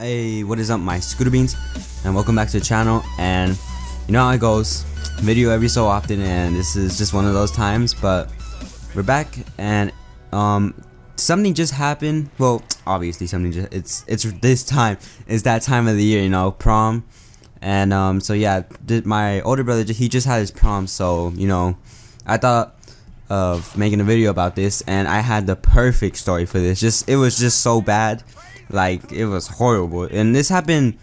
Hey, what is up, my scooter beans, and welcome back to the channel. And you know how it goes, video every so often, and this is just one of those times. But we're back, and something just happened. Well, obviously something just it's this time is that time of the year, you know, prom. And so yeah, my older brother, he just had his prom, so you know, I thought of making a video about this, and I had the perfect story for this. It was just so bad, like it was horrible. And this happened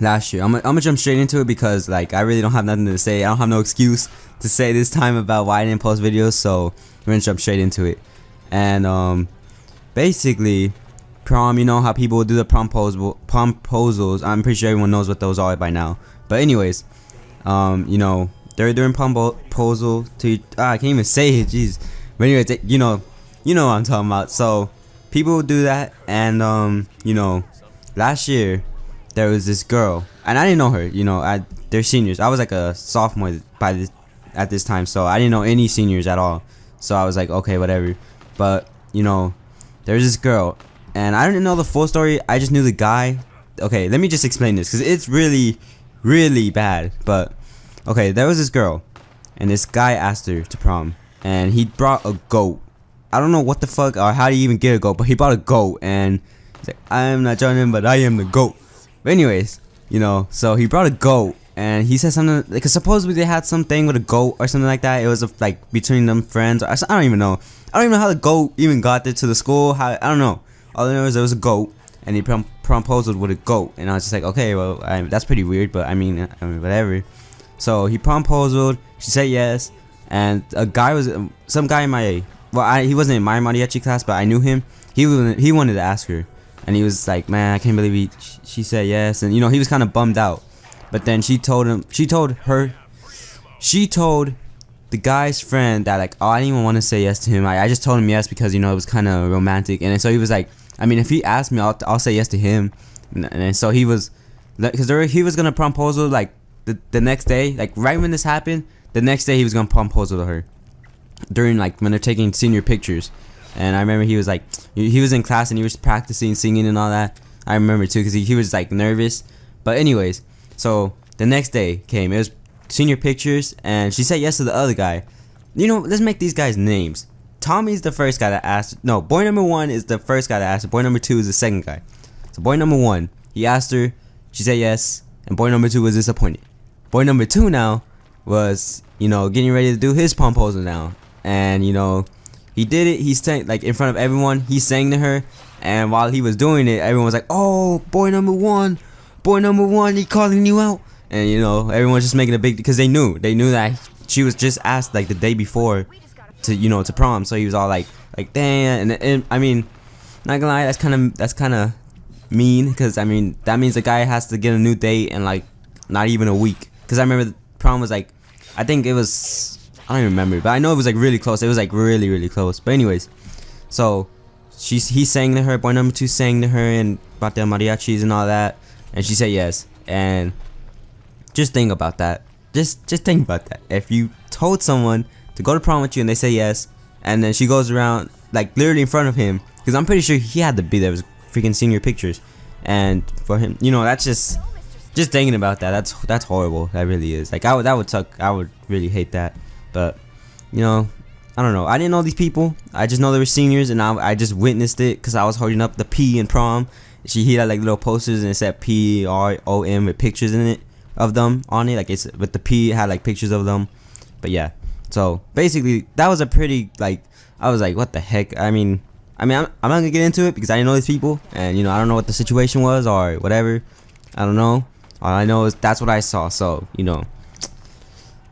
last year. I'm gonna jump straight into it because like I really don't have nothing to say. I don't have no excuse to say this time about why I didn't post videos, so we're gonna jump straight into it. And basically, prom, you know how people do the promposals. I'm pretty sure everyone knows what those are by now. But anyways, you know, they're doing promposal to I can't even say it, jeez. But anyways, you know what I'm talking about. So people do that, and you know, last year there was this girl, and I didn't know her. You know, they're seniors. I was like a sophomore at this time, so I didn't know any seniors at all. So I was like, okay, whatever. But you know, there's this girl, and I didn't know the full story. I just knew the guy. Okay, let me just explain this because it's really, really bad. But okay, there was this girl, and this guy asked her to prom, and he brought a goat. I don't know what the fuck or how do you even get a goat, but he brought a goat, and he's like, I am not Jordan, but I am the goat. But anyways, you know, so he brought a goat, and he said something like, supposedly they had something with a goat or something like that. It was like between them friends. I don't even know. I don't even know how the goat even got there to the school. I don't know. All I know is there was a goat, and he promposed with a goat, and I was just like, okay, well, that's pretty weird, but I mean, whatever. So he promposed. She said yes, and a guy was some guy in my he wasn't in my mariachi class, but I knew him. He wanted to ask her, and he was like, man, I can't believe she said yes, and you know, he was kind of bummed out. But then she told the guy's friend that like, oh, I didn't even want to say yes to him. I just told him yes because, you know, it was kind of romantic. And so he was like, I mean, if he asked me, I'll say yes to him. And so he was, because he was gonna proposal like the next day, like right when this happened, the next day he was gonna proposal to her during like when they're taking senior pictures. And I remember he was like, he was in class and he was practicing singing and all that. I remember too because he was like nervous. But anyways, so the next day came. It was senior pictures, and she said yes to the other guy. You know, let's make these guys names. Tommy's the first guy that asked. No, boy number one is the first guy that asked. Boy number two is the second guy. So boy number one, he asked her. She said yes, and boy number two was disappointed. Boy number two now was, you know, getting ready to do his promposal now, and you know, he did it. He sang like in front of everyone. He sang to her, and while he was doing it, everyone was like, "Oh, boy number one, he calling you out." And you know, everyone was just making a big, because they knew that she was just asked like the day before to, you know, to prom. So he was all like damn. And I mean, not gonna lie, that's kind of mean, because I mean that means the guy has to get a new date in like not even a week. Because I remember the prom was like, I think it was, I don't even remember, but I know it was like really close. It was like really close. But anyways, so he sang to her. Boy number two sang to her and about the mariachis and all that, and she said yes. And just think about that. Just think about that. If you told someone to go to prom with you and they say yes, and then she goes around like literally in front of him, because I'm pretty sure he had to be there. It was freaking senior pictures, and for him, you know, that's just thinking about that. That's horrible. That really is. Like that would suck. I would really hate that. But you know, I don't know. I didn't know these people. I just know they were seniors, and I just witnessed it because I was holding up the P in prom. He had like little posters and it said PROM with pictures in it of them on it, like it's with the P, it had like pictures of them. But yeah, so basically that was a pretty, like, I was like, what the heck. I mean I'm not gonna get into it because I didn't know these people, and you know, I don't know what the situation was or whatever. I don't know. All I know is that's what I saw. So you know,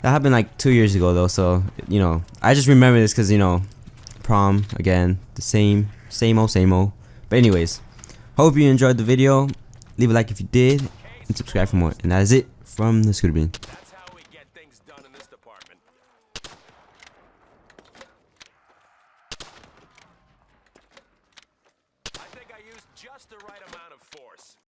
that happened like 2 years ago though, so you know, I just remember this because, you know, prom again, the same old. But anyways, hope you enjoyed the video. Leave a like if you did, and subscribe for more. And that is it from the Scooter Bean.